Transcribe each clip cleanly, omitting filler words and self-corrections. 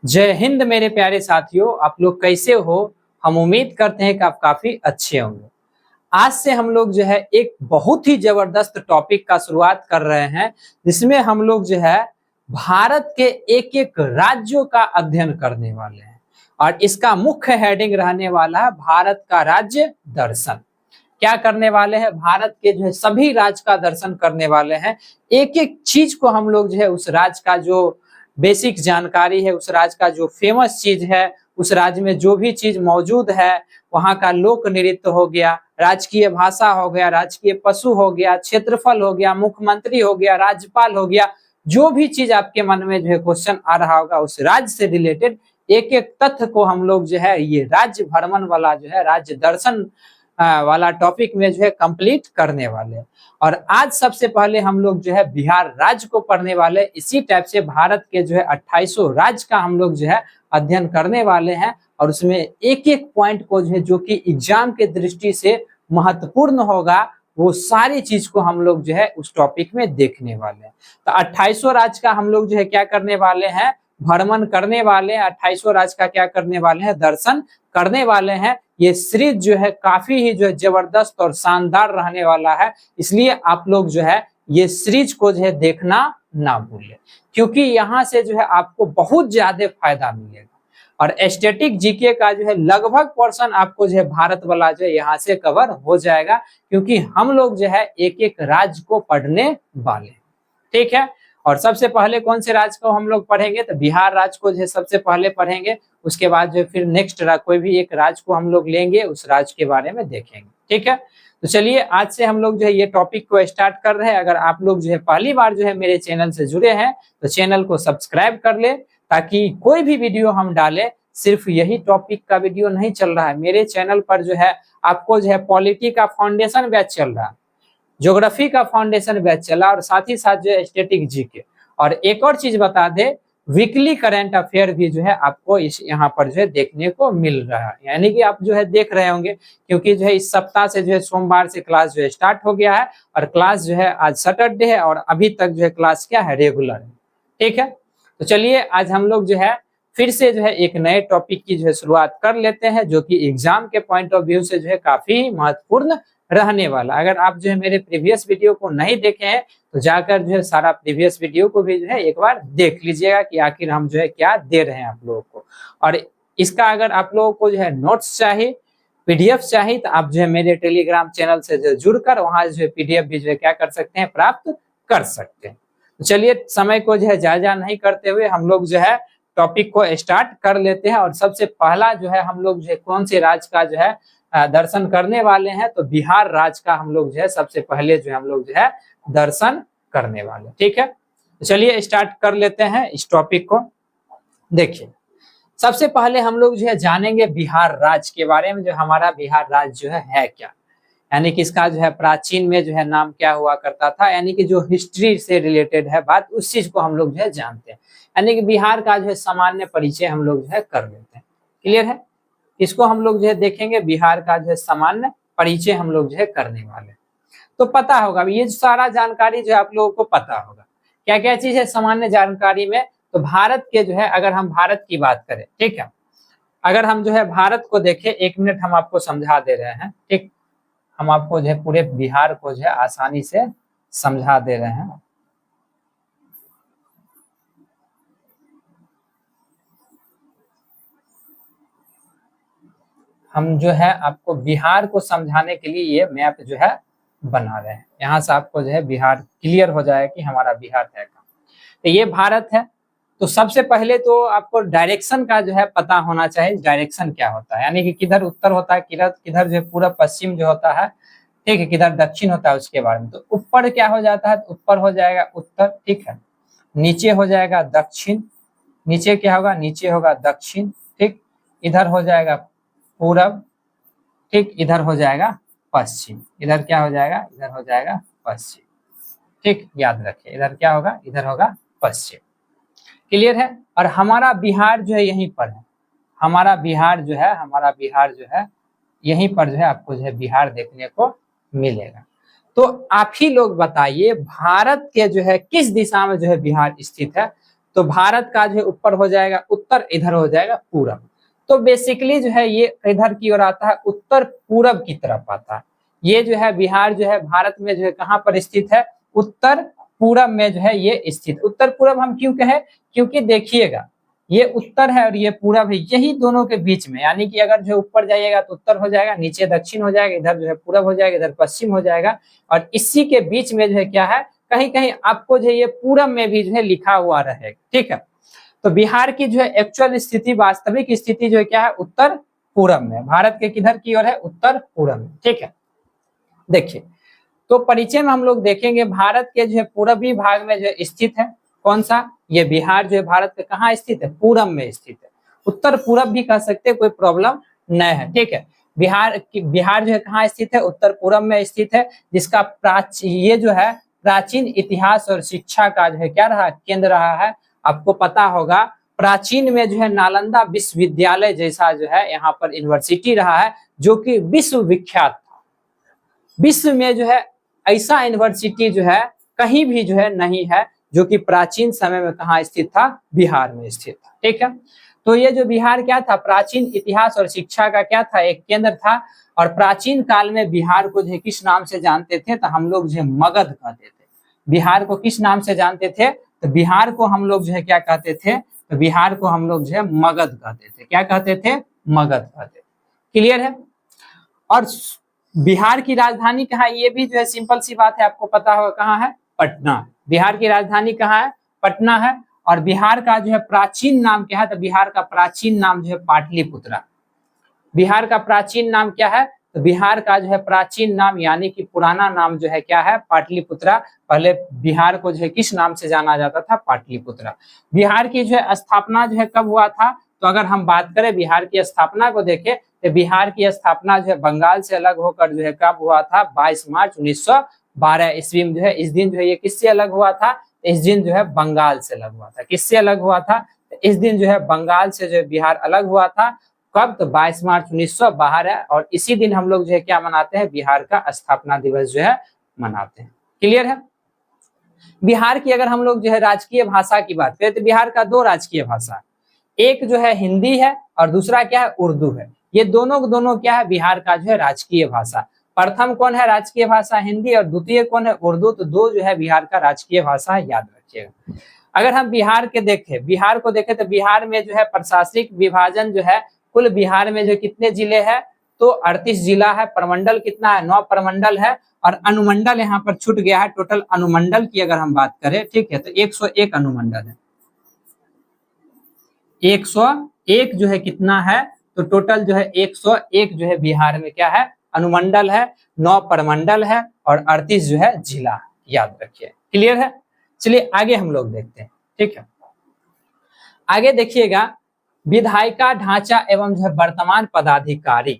जय हिंद मेरे प्यारे साथियों, आप लोग कैसे हो। हम उम्मीद करते हैं कि आप काफी अच्छे होंगे। आज से हम लोग जो है एक बहुत ही जबरदस्त टॉपिक का शुरुआत कर रहे हैं, जिसमें हम लोग जो है भारत के एक एक राज्यों का अध्ययन करने वाले हैं। और इसका मुख्य हेडिंग रहने वाला है भारत का राज्य दर्शन। क्या करने वाले हैं, भारत के जो है सभी राज्य का दर्शन करने वाले हैं। एक एक चीज को हम लोग जो है उस राज्य का जो बेसिक जानकारी है, उस राज्य का जो फेमस चीज है, उस राज्य में जो भी चीज मौजूद है, वहां का लोक नृत्य हो गया, राजकीय भाषा हो गया, राजकीय पशु हो गया, क्षेत्रफल हो गया, मुख्यमंत्री हो गया, राज्यपाल हो गया, जो भी चीज आपके मन में जो है क्वेश्चन आ रहा होगा उस राज्य से रिलेटेड एक एक तथ्य को हम लोग जो है ये राज्य भ्रमण वाला जो है राज्य दर्शन वाला टॉपिक में जो है कंप्लीट करने वाले हैं। और आज सबसे पहले हम लोग जो है बिहार राज्य को पढ़ने वाले। इसी टाइप से भारत के जो है 2800 राज्य का हम लोग जो है अध्ययन करने वाले हैं, और उसमें एक एक पॉइंट को जो है जो कि एग्जाम के दृष्टि से महत्वपूर्ण होगा, वो सारी चीज को हम लोग जो है उस टॉपिक में देखने वाले हैं। तो 2800 राज्य का हम लोग जो है क्या करने वाले हैं, भ्रमण करने वाले हैं। 2800 राज्य का क्या करने वाले हैं, दर्शन करने वाले हैं। ये सीरीज जो है काफी ही जो है जबरदस्त और शानदार रहने वाला है, इसलिए आप लोग जो है ये सीरीज को जो है देखना ना भूलें, क्योंकि यहाँ से जो है आपको बहुत ज्यादा फायदा मिलेगा। और स्टैटिक जीके का जो है लगभग पोर्शन आपको जो है भारत वाला जो है यहाँ से कवर हो जाएगा, क्योंकि हम लोग जो है एक एक राज्य को पढ़ने वाले हैं। ठीक है, और सबसे पहले कौन से राज्य को हम लोग पढ़ेंगे, तो बिहार राज्य को जो है सबसे पहले पढ़ेंगे। उसके बाद जो फिर नेक्स्ट कोई भी एक राज्य को हम लोग लेंगे, उस राज्य के बारे में देखेंगे। ठीक है, तो चलिए आज से हम लोग जो है ये टॉपिक को स्टार्ट कर रहे हैं। अगर आप लोग जो है पहली बार जो है मेरे चैनल से जुड़े हैं तो चैनल को सब्सक्राइब कर ले, ताकि कोई भी वीडियो हम डालें, सिर्फ यही टॉपिक का वीडियो नहीं चल रहा है मेरे चैनल पर, जो है आपको जो है पॉलिटी का फाउंडेशन बैच चल रहा है, ज्योग्राफी का फाउंडेशन बैच चला, और साथ ही साथ जो है स्टैटिक जीके। और एक और चीज बता दे, वीकली करंट अफेयर भी जो है आपको इस यहाँ पर जो है देखने को मिल रहा है, यानी कि आप जो है देख रहे होंगे, क्योंकि जो है इस सप्ताह से जो है सोमवार से क्लास जो है स्टार्ट हो गया है, और क्लास जो है आज सैटरडे है, और अभी तक जो है क्लास क्या है, रेगुलर है। ठीक है, तो चलिए आज हम लोग जो है फिर से जो है एक नए टॉपिक की जो है शुरुआत कर लेते हैं, जो कि एग्जाम के पॉइंट ऑफ व्यू से जो है काफी महत्वपूर्ण रहने वाला। अगर आप जो है मेरे प्रीवियस वीडियो को नहीं देखे हैं तो जाकर जो है सारा प्रीवियस वीडियो को भी जो है एक बार देख लीजिएगा कि आखिर हम जो है क्या दे रहे हैं आप लोगों को। और इसका अगर आप लोगों को जो है नोट्स चाहिए, पीडीएफ चाहिए, तो आप जो है मेरे टेलीग्राम चैनल से जो जुड़कर वहां जो है पीडीएफ भी जो है क्या कर सकते हैं, प्राप्त कर सकते हैं। तो चलिए समय को जो है जायजा नहीं करते हुए हम लोग जो है टॉपिक को स्टार्ट कर लेते हैं। और सबसे पहला जो है हम लोग जो है कौन से राज्य का जो है दर्शन करने वाले हैं, तो बिहार राज्य का हम लोग जो है सबसे पहले जो है हम लोग जो है दर्शन करने वाले। ठीक है, तो चलिए स्टार्ट कर लेते हैं इस टॉपिक को। देखिए, सबसे पहले हम लोग जो है जानेंगे बिहार राज्य के बारे में। जो हमारा बिहार राज्य जो है क्या, यानी कि इसका जो है प्राचीन में जो है नाम क्या हुआ करता था, यानी कि जो हिस्ट्री से रिलेटेड है बात, उस चीज को हम लोग जो है जानते हैं। यानी कि बिहार का जो है सामान्य परिचय हम लोग जो है कर लेते हैं। क्लियर है, इसको हम लोग जो है देखेंगे, बिहार का जो है सामान्य परिचय हम लोग जो है करने वाले। तो पता होगा ये सारा जानकारी जो है आप लोगों को पता होगा। क्या क्या चीज है सामान्य जानकारी में, तो भारत के जो है अगर हम भारत की बात करें, ठीक है, अगर हम जो है भारत को देखें, एक मिनट हम आपको समझा दे रहे हैं। ठीक, हम आपको जो है पूरे बिहार को जो है आसानी से समझा दे रहे हैं। हम जो है आपको बिहार को समझाने के लिए ये मैप जो है बना रहे हैं, यहाँ से आपको जो है बिहार क्लियर हो जाएगा कि हमारा बिहार है कहाँ। तो ये भारत है। तो सबसे पहले तो आपको डायरेक्शन का जो है पता होना चाहिए, डायरेक्शन क्या होता है, यानी कि किधर उत्तर होता है, किधर किधर जो है पूरा पश्चिम जो होता है, ठीक है, किधर दक्षिण होता है, उसके बारे में। तो ऊपर क्या हो जाता है, तो ऊपर हो जाएगा उत्तर, ठीक है, नीचे हो जाएगा दक्षिण, नीचे क्या होगा, नीचे होगा दक्षिण, ठीक, इधर हो जाएगा पूरब, ठीक, इधर हो जाएगा पश्चिम, इधर क्या हो जाएगा, इधर हो जाएगा पश्चिम। ठीक, याद रखिए इधर क्या होगा, इधर होगा पश्चिम। क्लियर है, और हमारा बिहार जो है यहीं पर है, हमारा बिहार जो है, हमारा बिहार जो है यहीं पर जो है आपको जो है बिहार देखने को मिलेगा। तो आप ही लोग बताइए भारत के जो है किस दिशा में जो है बिहार स्थित है, तो भारत का जो है ऊपर हो जाएगा उत्तर, इधर हो जाएगा पूरब। तो बेसिकली जो है ये इधर की ओर आता है, उत्तर पूरब की तरफ आता है। ये जो है बिहार जो है भारत में जो है कहाँ पर स्थित है, उत्तर पूरब में जो है ये स्थित। उत्तर पूरब हम क्यों कहे, क्योंकि देखिएगा ये उत्तर है और ये पूरब है, यही दोनों के बीच में, यानी कि अगर जो ऊपर जाइएगा तो उत्तर हो जाएगा, नीचे दक्षिण हो जाएगा, इधर जो है पूरब हो जाएगा, इधर पश्चिम हो जाएगा, और इसी के बीच में जो है क्या है, कहीं कहीं आपको जो है ये पूरब में भी जो है लिखा हुआ रहेगा। ठीक है, तो बिहार की जो है एक्चुअल स्थिति, वास्तविक स्थिति जो है क्या है, उत्तर पूरब में। भारत के किधर की ओर है, उत्तर पूरब में। ठीक है, देखिए तो परिचय में हम लोग देखेंगे भारत के जो है पूर्वी भाग में जो स्थित है, कौन सा, ये बिहार जो है भारत के कहाँ स्थित है, पूरब में स्थित है। उत्तर पूरब भी कह सकते हैं, कोई प्रॉब्लम नहीं है। ठीक है, बिहार जो है कहाँ स्थित है, उत्तर पूरब में स्थित है, जिसका ये जो है प्राचीन इतिहास और शिक्षा का जो है क्या रहा, केंद्र रहा है। आपको पता होगा प्राचीन में जो है नालंदा विश्वविद्यालय जैसा जो है यहाँ पर यूनिवर्सिटी रहा है, जो कि विश्व विख्यात था। विश्व में जो है ऐसा यूनिवर्सिटी जो है कहीं भी जो है नहीं है, जो कि प्राचीन समय में कहाँ स्थित था, बिहार में स्थित था। ठीक है, तो ये जो बिहार क्या था, प्राचीन इतिहास और शिक्षा का क्या था, एक केंद्र था। और प्राचीन काल में बिहार को जो है किस नाम से जानते थे, तो हम लोग जो है मगध कहते थे। बिहार को किस नाम से जानते थे, तो बिहार को हम लोग जो है क्या कहते थे, तो बिहार को हम लोग जो है मगध कहते थे। क्या कहते थे, मगध कहते थे। क्लियर है। और बिहार की राजधानी कहाँ है, ये भी जो है सिंपल सी बात है, आपको पता होगा कहाँ है, पटना। बिहार की राजधानी कहाँ है, पटना है। और बिहार का जो है प्राचीन नाम क्या है, तो बिहार का प्राचीन नाम जो है पाटलिपुत्रा। बिहार का प्राचीन नाम क्या है, तो बिहार का जो है प्राचीन नाम यानी कि पुराना नाम जो है क्या है, पाटलिपुत्रा। पहले बिहार को जो है किस नाम से जाना जाता था, पाटलिपुत्रा। बिहार की जो है स्थापना जो है कब हुआ था, तो अगर हम बात करें बिहार की स्थापना को देखें, तो बिहार की स्थापना जो है बंगाल से अलग होकर जो है कब हुआ था, 22 मार्च 1912 ईस्वी में जो है। इस दिन जो है ये किससे अलग हुआ था, इस दिन जो है बंगाल से अलग हुआ था। किससे अलग हुआ था, इस दिन जो है बंगाल से जो है बिहार अलग हुआ था। कब, तो 22 मार्च 1912 और इसी दिन हम लोग जो है क्या मनाते हैं, बिहार का स्थापना दिवस जो है मनाते हैं। क्लियर है। बिहार की अगर हम लोग जो है राजकीय भाषा की बात करें, तो बिहार का दो राजकीय भाषा, एक जो है हिंदी है और दूसरा क्या है, उर्दू है। ये दोनों क्या है, बिहार का जो है राजकीय भाषा। प्रथम कौन है राजकीय भाषा, हिंदी, और द्वितीय कौन है, उर्दू। तो दो जो है बिहार का राजकीय भाषा है, याद रखिएगा। अगर हम बिहार को देखें तो बिहार में जो है प्रशासनिक विभाजन जो है, कुल बिहार में जो कितने जिले हैं, तो 38 जिला है। प्रमंडल कितना है, 9 प्रमंडल है। और अनुमंडल यहाँ पर छूट गया है। टोटल अनुमंडल की अगर हम बात करें, ठीक है, तो 101 अनुमंडल है। 101 जो है कितना है, तो टोटल जो है 101 जो है बिहार में क्या है, अनुमंडल है, 9 प्रमंडल है और 38 जो है जिला, याद रखिए। क्लियर है। चलिए आगे हम लोग देखते हैं। ठीक है, आगे देखिएगा विधायिका ढांचा एवं जो है वर्तमान पदाधिकारी।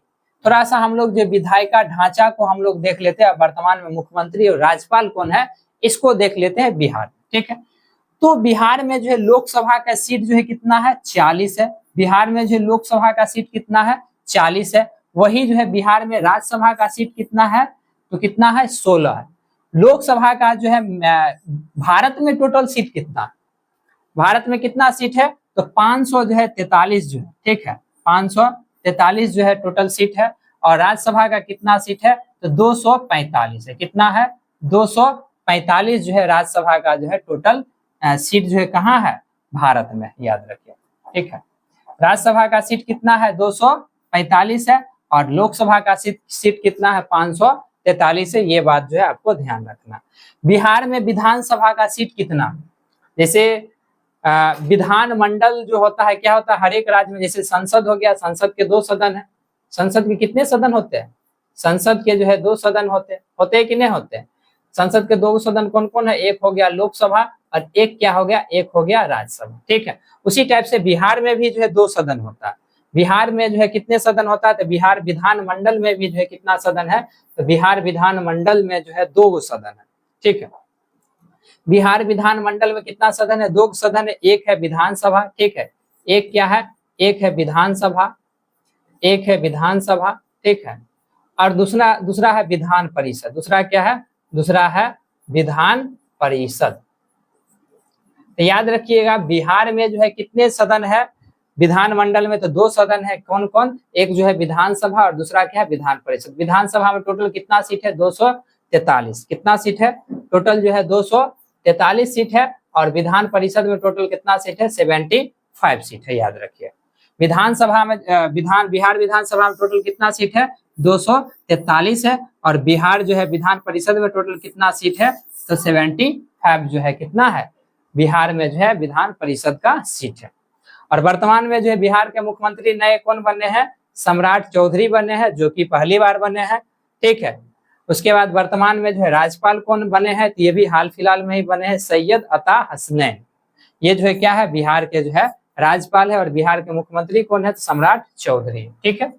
थोड़ा सा हम लोग जो विधायिका ढांचा को हम लोग देख लेते हैं, वर्तमान में मुख्यमंत्री और राज्यपाल कौन है, इसको देख लेते हैं बिहार। ठीक है, तो बिहार में जो है लोकसभा का सीट जो है कितना है, 40 है। बिहार में जो है लोकसभा का सीट कितना है, 40 है। वही जो है बिहार में राज्यसभा का सीट कितना है, तो कितना है, 16 है। लोकसभा का जो है भारत में टोटल सीट कितना, भारत में कितना सीट है, तो 543 जो है। ठीक है, 543 जो है टोटल सीट है। और राज्यसभा का कितना सीट है, तो 245 है। कितना है, 245 जो है राज्यसभा का जो है टोटल सीट जो है कहाँ है, भारत में, याद रखिए। ठीक है, राज्यसभा का सीट कितना है, 245 है। और लोकसभा का सीट कितना है, 543 है। ये बात जो है आपको ध्यान रखना। बिहार में विधानसभा का सीट कितना, जैसे विधान मंडल जो होता है, क्या होता है, हर एक राज्य में, जैसे संसद हो गया, संसद के 2 सदन है। संसद के कितने सदन होते हैं, संसद के जो है 2 सदन होते हैं कि नहीं होते हैं। संसद के 2 सदन कौन कौन है, एक हो गया लोकसभा और एक क्या हो गया, एक हो गया राज्यसभा। ठीक है, उसी टाइप से बिहार में भी जो है 2 सदन होता है। बिहार में जो है कितने सदन होता है, तो बिहार विधान मंडल में भी जो है कितना सदन है, तो बिहार विधान मंडल में जो है 2 सदन है। ठीक है, बिहार विधान मंडल में कितना सदन है, 2 सदन है। एक है विधानसभा, ठीक है, एक क्या है, एक है विधानसभा, एक है विधानसभा। ठीक है, और दूसरा है विधान परिषद। दूसरा क्या है, दूसरा है विधान परिषद। तो याद रखिएगा बिहार में जो है कितने सदन है विधानमंडल में, तो 2 सदन है। कौन कौन? एक जो है विधानसभा और दूसरा क्या है विधान परिषद। विधानसभा में टोटल कितना सीट है? 243। कितना सीट है? टोटल जो है 243 सीट है। और विधान परिषद में टोटल कितना सीट है? 75 सीट है, याद रखिए। विधानसभा में बिहार विधानसभा में टोटल कितना सीट है? 243 है। और बिहार जो है विधान परिषद में टोटल कितना सीट है? तो 75 जो है कितना है बिहार में जो है विधान परिषद का सीट है। और वर्तमान में जो है बिहार के मुख्यमंत्री नए कौन बने हैं? सम्राट चौधरी बने हैं, जो कि पहली बार बने हैं। ठीक है। उसके बाद वर्तमान में जो है राज्यपाल कौन बने हैं? तो ये भी हाल फिलहाल में ही बने हैं, सैयद अता हसनैन। ये जो है क्या है बिहार के जो है राज्यपाल है। और बिहार के मुख्यमंत्री कौन है? तो सम्राट चौधरी। ठीक है।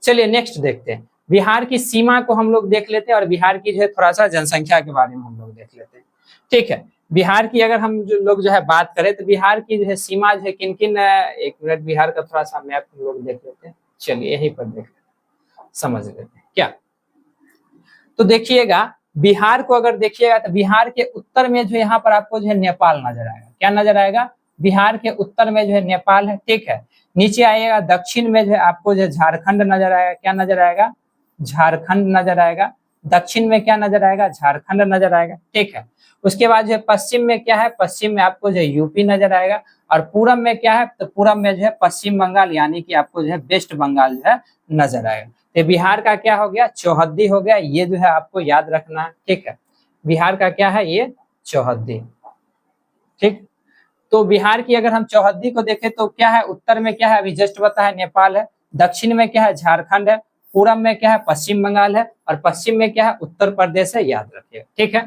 चलिए नेक्स्ट देखते हैं। बिहार की सीमा को हम लोग देख लेते हैं और बिहार की जो है थोड़ा सा जनसंख्या के बारे में हम लोग देख लेते हैं। ठीक है। बिहार की अगर हम जो है बात करें तो बिहार की जो है सीमा जो है किन किन, एक मिनट, बिहार का थोड़ा सा मैप हम लोग देख लेते हैं। चलिए यहीं पर देख लेते हैं, समझ लेते हैं क्या। तो देखिएगा बिहार को अगर देखिएगा तो बिहार के उत्तर में जो यहाँ पर आपको जो है नेपाल नजर आएगा। क्या नजर आएगा? बिहार के उत्तर में जो है नेपाल है। ठीक है। नीचे आइएगा दक्षिण में जो है आपको जो झारखंड नजर आएगा। क्या नजर आएगा? झारखंड नजर आएगा। दक्षिण में क्या नजर आएगा? झारखंड नजर आएगा। ठीक है। उसके बाद जो है पश्चिम में क्या है? पश्चिम में आपको जो है यूपी नजर आएगा। और पूरब में क्या है? तो पूरब में जो है पश्चिम बंगाल, यानी कि आपको जो है वेस्ट बंगाल जो है नजर आएगा। तो बिहार का क्या हो गया? चौहद्दी हो गया। ये जो है आपको याद रखना है। ठीक है। बिहार का क्या है? ये चौहद्दी। ठीक। तो बिहार की अगर हम चौहद्दी को देखें तो क्या है? उत्तर में क्या है? अभी जस्ट बताया है नेपाल है। दक्षिण में क्या है? झारखंड है। पूरब में क्या है? पश्चिम बंगाल है। और पश्चिम में क्या है? उत्तर प्रदेश है, याद रखिए। ठीक है।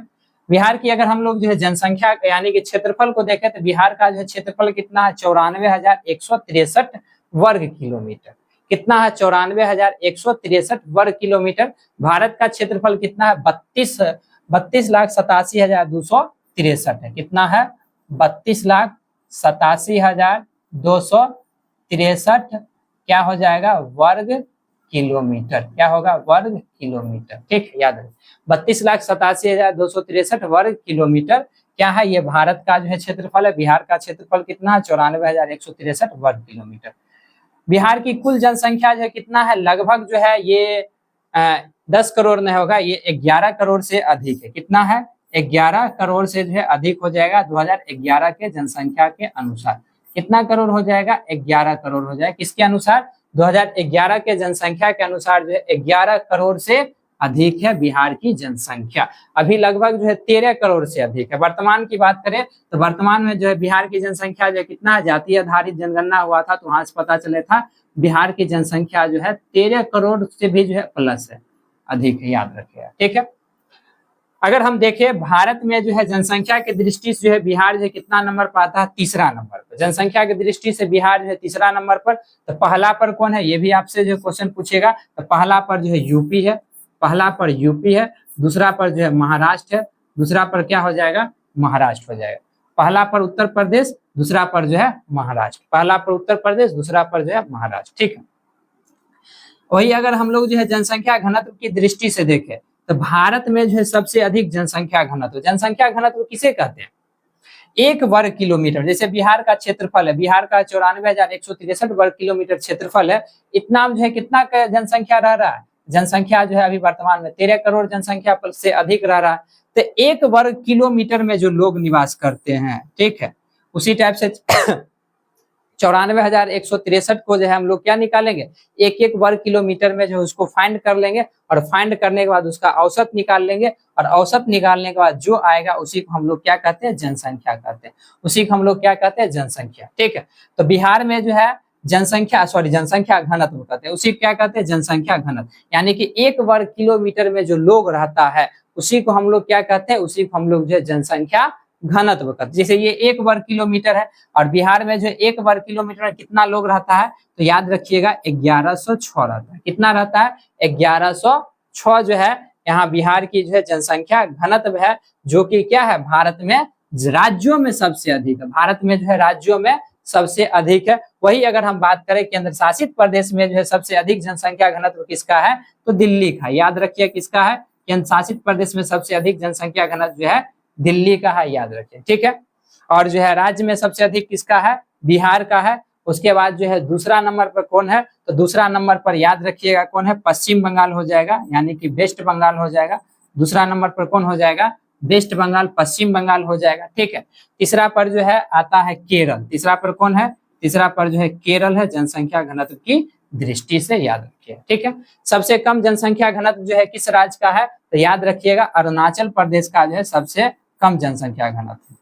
बिहार की अगर हम लोग जो है जनसंख्या यानी कि क्षेत्रफल को देखें तो बिहार का जो है क्षेत्रफल कितना है? 94,163 वर्ग किलोमीटर। कितना है? 94,163 वर्ग किलोमीटर। भारत का क्षेत्रफल कितना है? 32,87,263 है। कितना है? 32,87,263 क्या हो जाएगा? वर्ग किलोमीटर। क्या होगा? वर्ग किलोमीटर। ठीक है, याद रखिए 32,87,263 वर्ग किलोमीटर क्या है? ये भारत का जो है क्षेत्रफल है। बिहार का क्षेत्रफल कितना है? 94,163 वर्ग किलोमीटर। बिहार की कुल जनसंख्या जो है कितना है? लगभग जो है ये 10 करोड़ नहीं होगा, ये 11 करोड़ से अधिक है। कितना है? 11 करोड़ से जो है अधिक हो जाएगा 2011 के जनसंख्या के अनुसार। कितना करोड़ हो जाएगा? 11 करोड़ हो जाएगा। किसके अनुसार? 2011 के जनसंख्या के अनुसार जो है 11 करोड़ से अधिक है बिहार की जनसंख्या। अभी लगभग जो है 13 करोड़ से अधिक है। वर्तमान की बात करें तो वर्तमान में जो है बिहार की जनसंख्या जो है कितना है? जातीय आधारित जनगणना हुआ था तो वहां से पता चला था बिहार की जनसंख्या जो है 13 करोड़ से भी जो है प्लस है, अधिक है, याद रखिएगा। ठीक है। अगर हम देखें भारत में जो है जनसंख्या की दृष्टि से जो है बिहार जो है कितना नंबर पर आता है? तीसरा नंबर पर। जनसंख्या की दृष्टि से बिहार जो है तीसरा नंबर पर। तो पहला पर कौन है? ये भी आपसे जो क्वेश्चन पूछेगा। तो पहला पर जो है यूपी है। पहला पर यूपी है। दूसरा पर जो है महाराष्ट्र है। दूसरा पर क्या हो जाएगा? महाराष्ट्र हो जाएगा। पहला पर उत्तर प्रदेश, दूसरा पर जो है महाराष्ट्र। पहला पर उत्तर प्रदेश, दूसरा पर जो है महाराष्ट्र। ठीक है। वही अगर हम लोग जो है जनसंख्या घनत्व की दृष्टि से देखें तो भारत में जो है सबसे अधिक जनसंख्या घनत्व, जनसंख्या घनत्व किसे कहते हैं? 1 वर्ग किलोमीटर। जैसे बिहार का क्षेत्रफल है, बिहार का 94,163 वर्ग किलोमीटर क्षेत्रफल है। इतना जो है कितना जनसंख्या रह रहा है? जनसंख्या जो है अभी वर्तमान में 13 करोड़ जनसंख्या से अधिक रह रहा है। तो 1 वर्ग किलोमीटर में जो लोग निवास करते हैं, ठीक है, उसी टाइप से 94,163 को जो है हम लोग क्या निकालेंगे? एक एक वर्ग किलोमीटर में जो उसको फाइंड कर लेंगे और फाइंड करने के बाद उसका औसत निकाल लेंगे और औसत निकालने के बाद जो आएगा उसी को हम लोग क्या कहते हैं? जनसंख्या कहते हैं। उसी को हम लोग क्या कहते हैं? जनसंख्या। ठीक है। तो बिहार में जो है जनसंख्या घनत्व कहते हैं, उसी क्या कहते हैं? जनसंख्या घनत्व। यानी कि 1 वर्ग किलोमीटर में जो लोग रहता है उसी को हम लोग क्या कहते हैं? उसी को हम लोग जो है जनसंख्या घनत्व कहते हैं। जैसे ये 1 वर्ग किलोमीटर है और बिहार में जो 1 वर्ग किलोमीटर में कितना लोग रहता है? तो याद रखिएगा 1106 रहता है। कितना रहता है? 1106 जो है यहाँ बिहार की जो है जनसंख्या घनत्व है, जो कि क्या है? भारत में राज्यों में सबसे अधिक है। भारत में जो है राज्यों में सबसे अधिक है। वही अगर हम बात करें केंद्र शासित प्रदेश में जो है सबसे अधिक जनसंख्या घनत्व किसका है? तो दिल्ली का। याद रखिए किसका है? केंद्र शासित प्रदेश में सबसे अधिक जनसंख्या घनत्व जो है दिल्ली का है, याद रखिए। ठीक है। और जो है राज्य में सबसे अधिक किसका है, बिहार का है। उसके बाद जो है दूसरा नंबर पर कौन है, तो दूसरा नंबर पर याद रखिएगा कौन है, पश्चिम बंगाल हो जाएगा, यानी कि वेस्ट बंगाल हो जाएगा। दूसरा नंबर पर कौन हो जाएगा, वेस्ट बंगाल, पश्चिम बंगाल हो जाएगा, ठीक है। तीसरा पर जो है आता है केरल। तीसरा पर कौन है, तीसरा पर जो है केरल है, जनसंख्या घनत्व की दृष्टि से याद रखिए, ठीक है। सबसे कम जनसंख्या घनत्व जो है किस राज्य का है, तो याद रखिएगा अरुणाचल प्रदेश का जो है सबसे कम जनसंख्या घनत्व।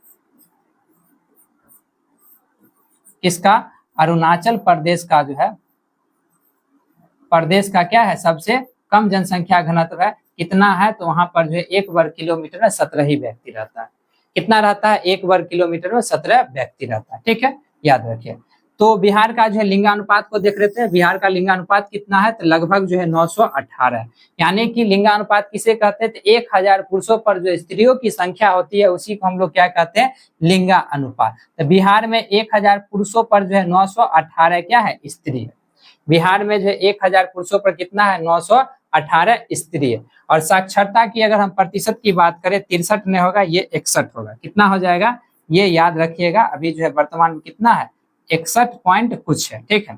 किसका, अरुणाचल प्रदेश का जो है, प्रदेश का क्या है, सबसे कम जनसंख्या घनत्व है। कितना है, तो वहां पर जो है 1 वर्ग किलोमीटर में 17 ही व्यक्ति रहता है। कितना रहता है, 1 वर्ग किलोमीटर में 17 व्यक्ति रहता है, ठीक है, याद रखिए। तो बिहार का जो है लिंगानुपात को देख लेते हैं। बिहार का लिंगानुपात कितना है, तो लगभग जो है 918, यानी कि लिंगानुपात किसे कहते हैं, तो 1000 पुरुषों पर जो स्त्रियों की संख्या होती है उसी को हम लोग क्या कहते हैं, लिंगा अनुपात। तो बिहार में 1000 पुरुषों पर जो है 918 क्या है, स्त्री है। बिहार में जो है 1000 पुरुषों पर कितना है, 918 स्त्री है। और साक्षरता की अगर हम प्रतिशत की बात करें, 63 नहीं होगा, ये 61 होगा। कितना हो जाएगा, ये याद रखिएगा। अभी जो है वर्तमान में कितना है, 61 पॉइंट कुछ है, ठीक है।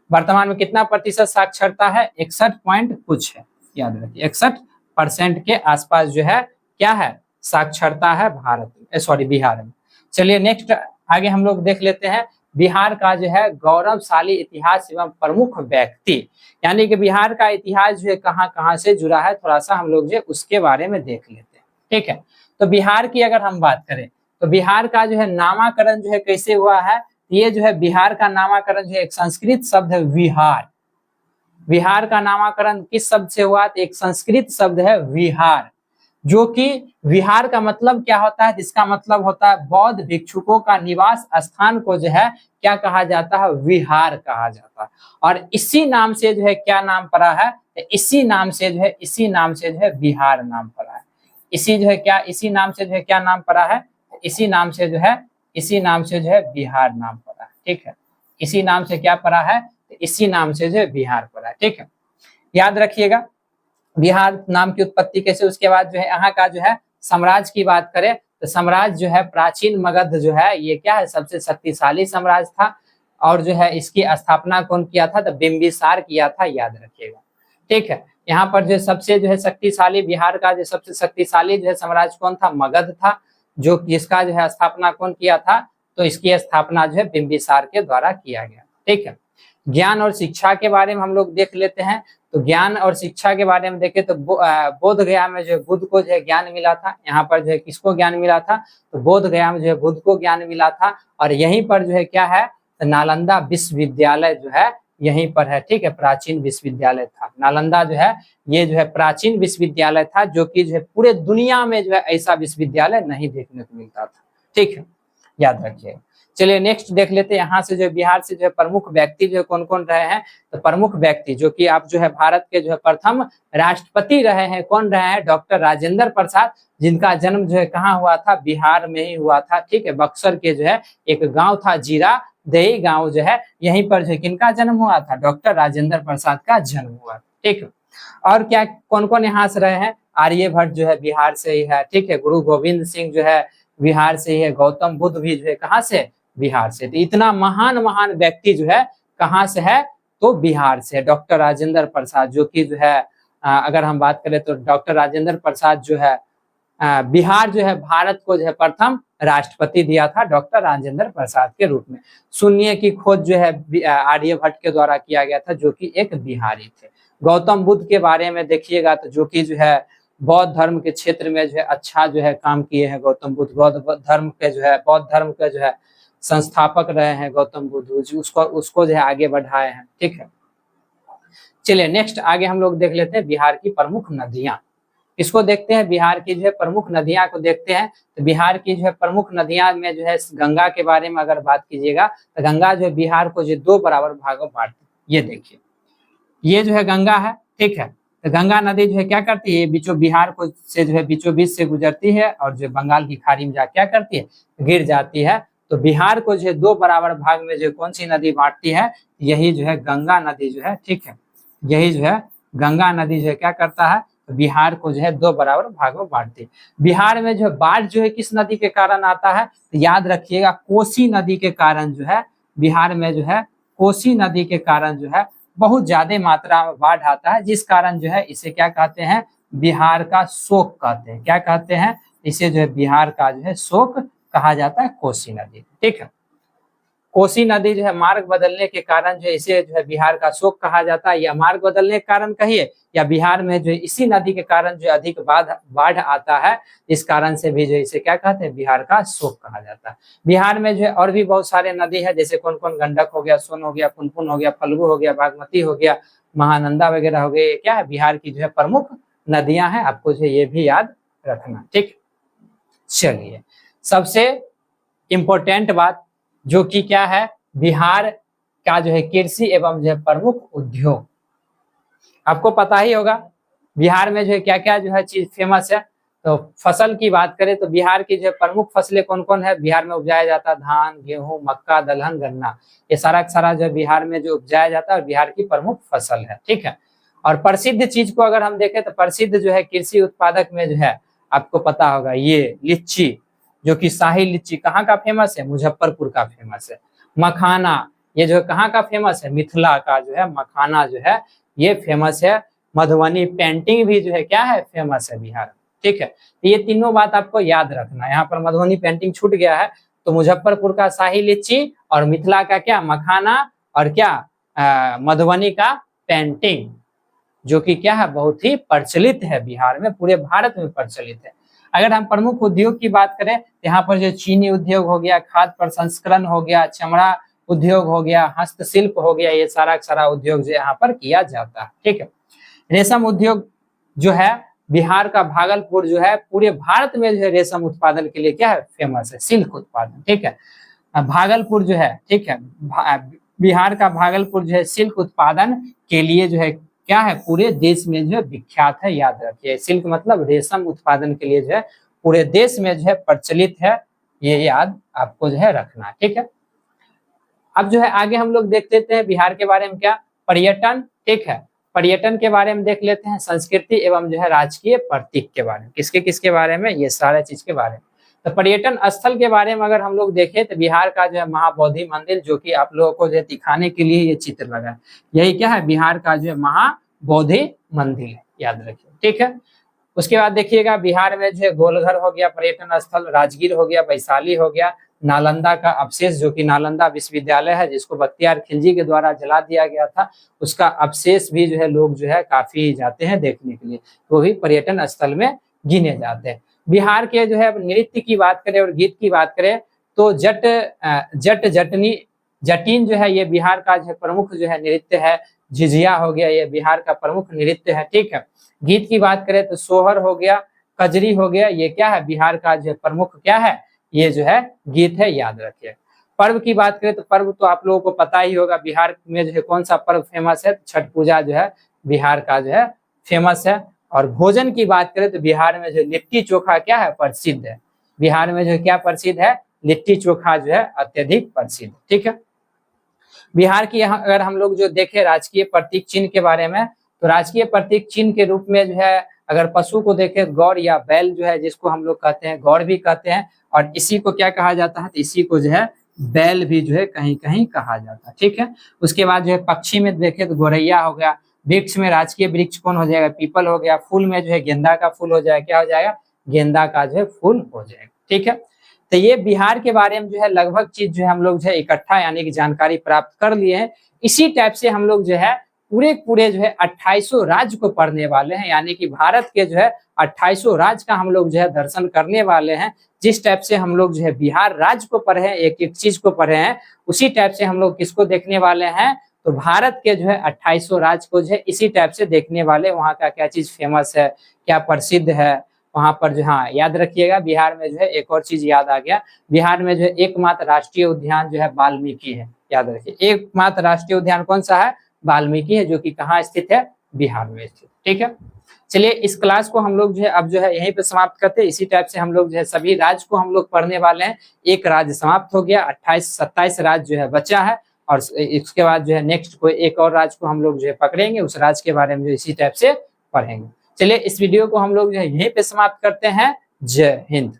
वर्तमान में कितना प्रतिशत साक्षरता है, 61 पॉइंट कुछ है, याद रखिए 61% के आसपास जो है क्या है, साक्षरता है भारत में, सॉरी बिहार में। चलिए नेक्स्ट आगे हम लोग देख लेते हैं बिहार का जो है गौरवशाली इतिहास एवं प्रमुख व्यक्ति, यानी कि बिहार का इतिहास जो है कहाँ कहाँ से जुड़ा है, थोड़ा सा हम लोग जो उसके बारे में देख लेते हैं, ठीक है। तो बिहार की अगर हम बात करें, तो बिहार का जो है नामाकरण जो है कैसे हुआ है, ये जो है बिहार का नामाकरण जो है एक संस्कृत शब्द है विहार। बिहार का नामाकरण किस शब्द से हुआ, तो एक संस्कृत शब्द है विहार, जो कि विहार का मतलब क्या होता है, जिसका मतलब होता है बौद्ध भिक्षुकों का निवास स्थान को जो है क्या कहा जाता है, विहार कहा जाता है। और इसी नाम से जो है क्या नाम पड़ा है, इसी नाम से जो है, इसी नाम से जो है बिहार नाम पड़ा है। इसी जो है क्या, इसी नाम से जो है क्या नाम पड़ा है, इसी नाम से जो है, इसी नाम से जो है बिहार नाम पड़ा है, ठीक है। इसी नाम से क्या पड़ा है, इसी नाम से जो है बिहार पड़ा है, ठीक है, याद रखिएगा। बिहार नाम की उत्पत्ति कैसे, उसके बाद जो है यहाँ का जो है साम्राज्य की बात करें, तो साम्राज्य जो है प्राचीन मगध जो है ये क्या है, सबसे शक्तिशाली साम्राज्य था। और जो है इसकी स्थापना कौन किया था, तो बिंबिसार किया था, याद रखिएगा, ठीक है। यहाँ पर जो सबसे जो है शक्तिशाली, बिहार का जो सबसे शक्तिशाली जो है साम्राज्य कौन था, मगध था, जो जिसका जो है स्थापना कौन किया था, तो इसकी स्थापना जो है बिंबिसार के द्वारा किया गया, ठीक है। ज्ञान और शिक्षा के बारे में हम लोग देख लेते हैं। तो ज्ञान और शिक्षा के बारे में देखें तो बोध गया में जो है बुद्ध को जो है ज्ञान मिला था। यहाँ पर जो है किसको ज्ञान मिला था, तो बोध गया में जो है बुद्ध को ज्ञान मिला था। और यहीं पर जो है क्या है, तो नालंदा विश्वविद्यालय जो है यहीं पर है, ठीक है, प्राचीन विश्वविद्यालय था। नालंदा जो है ये जो है प्राचीन विश्वविद्यालय था, जो कि जो है पूरे दुनिया में जो है ऐसा विश्वविद्यालय नहीं देखने को मिलता था, ठीक है, याद रखिए। चलिए नेक्स्ट देख लेते हैं। यहाँ से जो बिहार से जो है प्रमुख व्यक्ति जो कौन कौन रहे हैं, तो प्रमुख व्यक्ति जो कि आप जो है भारत के जो है प्रथम राष्ट्रपति रहे हैं, कौन रहे हैं, डॉक्टर राजेंद्र प्रसाद, जिनका जन्म जो है कहाँ हुआ था, बिहार में ही हुआ था, ठीक है। बक्सर के जो है एक गांव था जीरा देई गांव जो है, यहीं पर जो है किनका जन्म हुआ था, डॉक्टर राजेंद्र प्रसाद का जन्म हुआ, ठीक है। और क्या कौन कौन यहाँ से रहे हैं, आर्यभट्ट जो है बिहार से ही है, ठीक है। गुरु गोविंद सिंह जो है बिहार से ही है। गौतम बुद्ध भी जो है कहाँ से, बिहार से। तो इतना महान महान व्यक्ति जो है कहाँ से है, तो बिहार से। डॉक्टर राजेंद्र प्रसाद जो कि जो है अगर हम बात करें तो डॉक्टर राजेंद्र प्रसाद जो है बिहार जो है भारत को जो है प्रथम राष्ट्रपति दिया था डॉक्टर राजेंद्र प्रसाद के रूप में। शून्य की खोज जो है आर्यभट्ट के द्वारा किया गया था, जो कि एक बिहारी थे। गौतम बुद्ध के बारे में देखिएगा तो जो कि जो है बौद्ध धर्म के क्षेत्र में जो है अच्छा जो है काम किए हैं गौतम बुद्ध। बौद्ध धर्म के जो है, बौद्ध धर्म के जो है संस्थापक रहे हैं गौतम बुद्ध, उसको जो है आगे बढ़ाए हैं, ठीक है। चलिए नेक्स्ट आगे हम लोग देख लेते हैं बिहार की प्रमुख नदियां। इसको देखते हैं, बिहार की जो है प्रमुख नदियां को देखते हैं। तो बिहार की जो है प्रमुख नदियां में जो है गंगा के बारे में अगर बात कीजिएगा तो गंगा जो है बिहार को जो 2 बराबर भागों में बांटती है। ये देखिए, ये जो है गंगा है, ठीक है। तो गंगा नदी जो है क्या करती है, बीचों बिहार को से जो है बीचों बीच से गुजरती है और जो बंगाल की खाड़ी में जा क्या करती है, गिर जाती है। तो बिहार को जो है 2 बराबर भाग में जो कौन सी नदी बांटती है, यही जो है गंगा नदी जो है, ठीक है। यही जो है गंगा नदी जो है क्या करता है, तो बिहार को जो है 2 बराबर भाग में बांटती है। बिहार में जो है बाढ़ जो है किस नदी के कारण आता है, तो याद रखिएगा कोसी नदी के कारण जो है बिहार में जो है कोसी नदी के कारण जो है बहुत ज्यादा मात्रा में बाढ़ आता है, जिस कारण जो है इसे क्या कहते हैं, बिहार का शोक कहते हैं। क्या कहते हैं, इसे जो है बिहार का जो है शोक कहा जाता है, कोसी नदी। ठीक है, कोसी नदी जो है मार्ग बदलने के कारण जो है इसे जो है बिहार का शोक कहा जाता है, या मार्ग बदलने के कारण कहिए, या बिहार में जो इसी नदी के कारण जो अधिक बाढ़ आता है, इस कारण से भी जो इसे क्या कहते हैं, बिहार का शोक कहा जाता है। बिहार में जो है और भी बहुत सारे नदी है, जैसे कौन कौन, गंडक हो गया, सोन हो गया, पुनपुन हो गया, फल्गु हो गया, बागमती हो गया, महानंदा वगैरह हो गए। ये क्या है, बिहार की जो है प्रमुख नदियां हैं, आपको जो है ये भी याद रखना। ठीक, चलिए सबसे इंपॉर्टेंट बात जो कि क्या है, बिहार का जो है कृषि एवं जो है प्रमुख उद्योग। आपको पता ही होगा बिहार में जो है क्या क्या जो है चीज फेमस है। तो फसल की बात करें तो बिहार की जो है प्रमुख फसलें कौन कौन है, बिहार में उपजाया जाता है धान, गेहूं, मक्का, दलहन, गन्ना। ये सारा सारा जो है बिहार में जो उपजाया जाता है बिहार की प्रमुख फसल है। ठीक है, और प्रसिद्ध चीज को अगर हम देखें तो प्रसिद्ध जो है कृषि उत्पादक में जो है आपको पता होगा ये लीची, जो कि शाही लीची कहाँ का फेमस है, मुजफ्फरपुर का फेमस है। मखाना, ये जो कहाँ का फेमस है, मिथिला का जो है मखाना जो है ये फेमस है। मधुबनी पेंटिंग भी जो है क्या है, फेमस है बिहार में। ठीक है, तो ये तीनों बात आपको याद रखना है। यहाँ पर मधुबनी पेंटिंग छूट गया है, तो मुजफ्फरपुर का शाही लीची और मिथिला का क्या, मखाना, और क्या मधुबनी का पेंटिंग, जो कि क्या है बहुत ही प्रचलित है बिहार में, पूरे भारत में प्रचलित है। अगर हम प्रमुख उद्योग की बात करें तो यहाँ पर जो चीनी उद्योग हो गया, खाद्य प्रसंस्करण हो गया, चमड़ा उद्योग हो गया, हस्तशिल्प हो गया, ये सारा सारा उद्योग जो यहाँ पर किया जाता है। ठीक है, रेशम उद्योग जो है बिहार का भागलपुर जो है पूरे भारत में जो है रेशम उत्पादन के लिए क्या है, फेमस है, सिल्क उत्पादन। ठीक है, भागलपुर जो है, ठीक है, बिहार का भागलपुर जो है सिल्क उत्पादन के लिए जो है क्या है, पूरे देश में जो है विख्यात है। याद रखिए, सिल्क मतलब रेशम उत्पादन के लिए जो है पूरे देश में जो है प्रचलित है, ये याद आपको जो है रखना। ठीक है, अब जो है आगे हम लोग देख लेते हैं बिहार के बारे में क्या, पर्यटन। ठीक है, पर्यटन के बारे में देख लेते हैं, संस्कृति एवं जो है राजकीय प्रतीक के बारे में, किसके किसके बारे में, ये सारे चीज के बारे में। तो पर्यटन स्थल के बारे में अगर हम लोग देखें तो बिहार का जो है महाबोधि मंदिर, जो कि आप लोगों को जो है दिखाने के लिए ये चित्र लगा है, यही क्या है, बिहार का जो है महाबोधि मंदिर है, याद रखिए। ठीक है, उसके बाद देखिएगा बिहार में जो है गोलघर हो गया पर्यटन स्थल, राजगीर हो गया, वैशाली हो गया, नालंदा का अवशेष, जो कि नालंदा विश्वविद्यालय है जिसको बख्तियार खिलजी के द्वारा जला दिया गया था, उसका अवशेष भी जो है लोग जो है काफी जाते हैं देखने के लिए, वो भी पर्यटन स्थल में गिने जाते हैं। बिहार के जो है नृत्य की बात करें और गीत की बात करें तो जट जटनी जटीन जो है ये बिहार का जो प्रमुख जो है नृत्य है। झिझिया हो गया, ये बिहार का प्रमुख नृत्य है। ठीक है, गीत की बात करें तो सोहर हो गया, कजरी हो गया, ये क्या है, बिहार का जो प्रमुख क्या है, ये जो है गीत है, याद रखिए। पर्व की बात करें तो पर्व तो आप लोगों को पता ही होगा, बिहार में जो है कौन सा पर्व फेमस है, छठ पूजा जो है बिहार का जो है फेमस है। और भोजन की बात करें तो बिहार में जो लिट्टी चोखा क्या है, प्रसिद्ध है। बिहार में जो क्या प्रसिद्ध है, लिट्टी चोखा जो है अत्यधिक प्रसिद्ध। ठीक है, बिहार की यहाँ अगर हम लोग जो देखें राजकीय प्रतीक चिन्ह के बारे में, तो राजकीय प्रतीक चिन्ह के रूप में जो है अगर पशु को देखें गौर या बैल जो है, जिसको हम लोग कहते हैं गौर भी कहते हैं, और इसी को क्या कहा जाता है, तो इसी को जो है बैल भी जो है कहीं कहीं कहा जाता है। ठीक है, उसके बाद जो है पक्षी में देखें तो गोरैया हो गया, वृक्ष में राजकीय वृक्ष कौन हो जाएगा, पीपल हो गया, फूल में जो है गेंदा का फूल हो जाएगा, क्या हो जाएगा, गेंदा का जो है फूल हो जाएगा। ठीक है, तो ये बिहार के बारे में जो है लगभग चीज जो है हम लोग जो है इकट्ठा यानी कि जानकारी प्राप्त कर लिए हैं। इसी टाइप से हम लोग जो है पूरे पूरे जो है 2800 राज्य को पढ़ने वाले हैं, यानी कि भारत के जो है 2800 राज्य का हम लोग जो है दर्शन करने वाले हैं। जिस टाइप से हम लोग जो है बिहार राज्य को पढ़े हैं, एक एक चीज को पढ़े हैं, उसी टाइप से हम लोग किसको देखने वाले हैं, तो भारत के जो है 2800 राज्य को जो है इसी टाइप से देखने वाले, वहाँ का क्या चीज फेमस है, क्या प्रसिद्ध है वहां पर जो, हाँ याद रखिएगा बिहार में जो है एक और चीज याद आ गया, बिहार में जो है एकमात्र राष्ट्रीय उद्यान जो है वाल्मीकि है। याद रखिए, एकमात्र राष्ट्रीय उद्यान कौन सा है, वाल्मीकि है, जो कि कहाँ स्थित है, बिहार में स्थित। ठीक है, चलिए इस क्लास को हम लोग जो है अब जो है यहीं पे समाप्त करते हैं। इसी टाइप से हम लोग जो है सभी राज्य को हम लोग पढ़ने वाले हैं। एक राज्य समाप्त हो गया, 28-27 राज्य जो है बचा है, और इसके बाद जो है नेक्स्ट कोई एक और राज्य को हम लोग जो है पकड़ेंगे, उस राज्य के बारे में जो इसी टाइप से पढ़ेंगे। चलिए इस वीडियो को हम लोग जो है यहीं पे समाप्त करते हैं। जय हिंद।